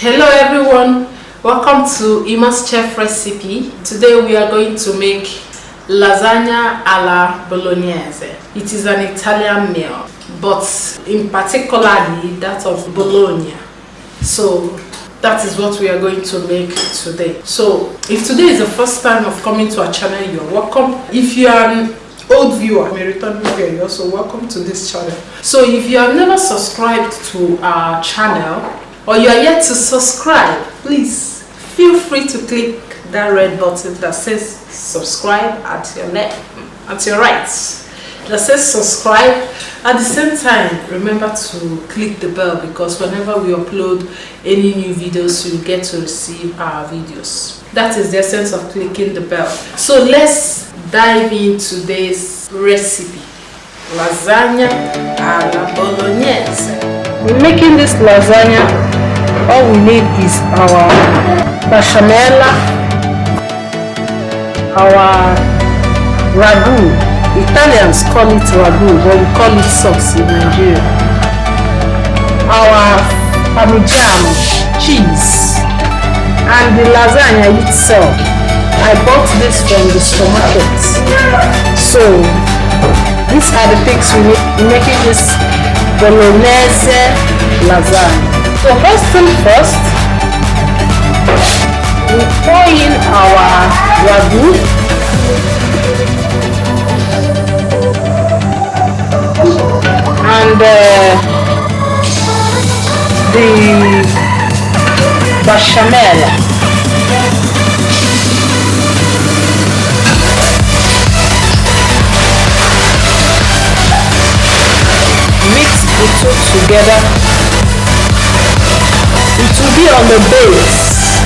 Hello everyone, welcome to Ima's Chef Recipe. Today we are going to make lasagna alla bolognese. It is an Italian meal, but in particularly that of Bologna. So that is what we are going to make today. So if today is the first time of coming to our channel, you're welcome. If you are an old viewer, a return viewer, you're also welcome to this channel. So if you have never subscribed to our channel, or you are yet to subscribe, please feel free to click that red button that says subscribe at your right. That says subscribe. At the same time, remember to click the bell, because whenever we upload any new videos, you get to receive our videos. That is the essence of clicking the bell. So let's dive into today's recipe, lasagna alla bolognese. In making this lasagna, all we need is our bechamel, our ragu. Italians call it ragu, but we call it sauce in Nigeria. Our parmigiano cheese and the lasagna itself. I bought this from the supermarket. So these are the things we need in making this bolognese lasagna. So first thing first, we pour in our ragu. And the bechamel. Mix the two together. It will be on the base.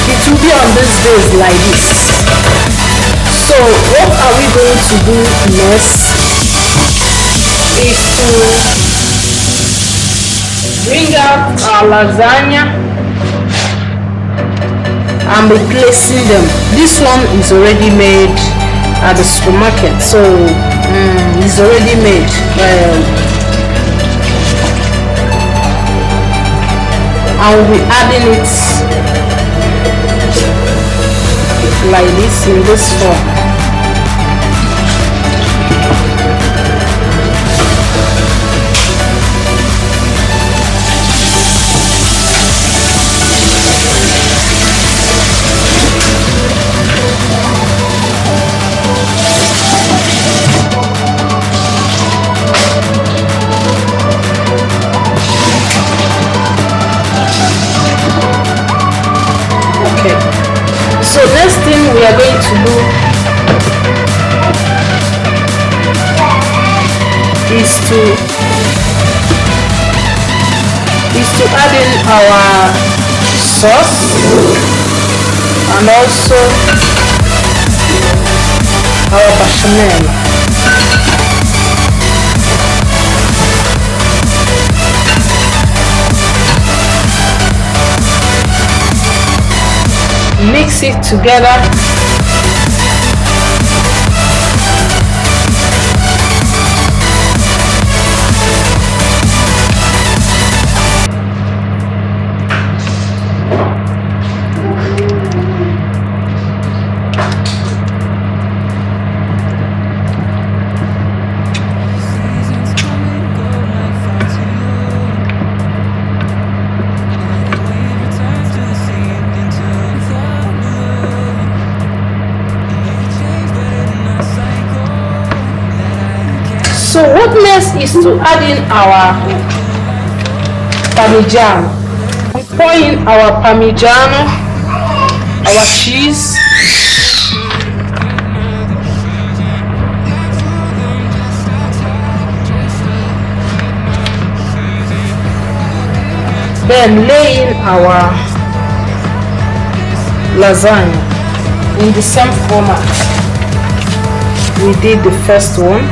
It will be on this base like this. So what are we going to do next is to bring out our lasagna and be placing them. This one is already made at the supermarket, so it's already made. I will be adding it like this in this form. So next thing we are going to do is to add in our sauce and also our bechamel. Mix it together. So what next is to add in our parmigiano. We pour in our parmigiano, our cheese, then lay in our lasagna in the same format we did the first one.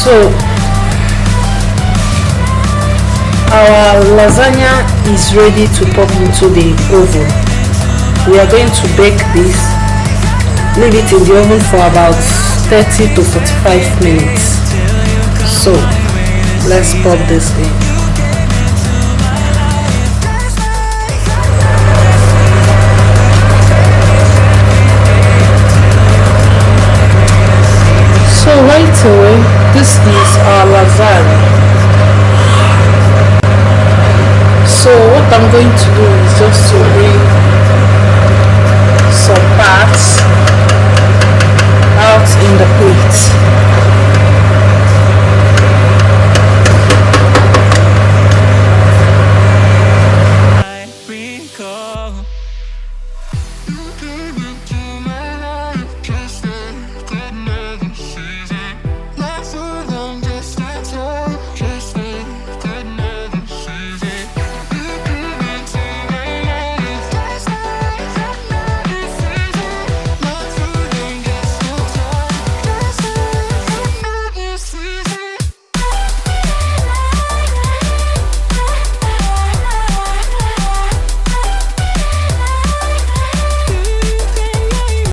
So our lasagna is ready to pop into the oven. We are going to bake this, leave it in the oven for about 30 to 45 minutes. So let's pop this in. So right away, this is our lasagna. So what I'm going to do is just to bring some parts out in the plate.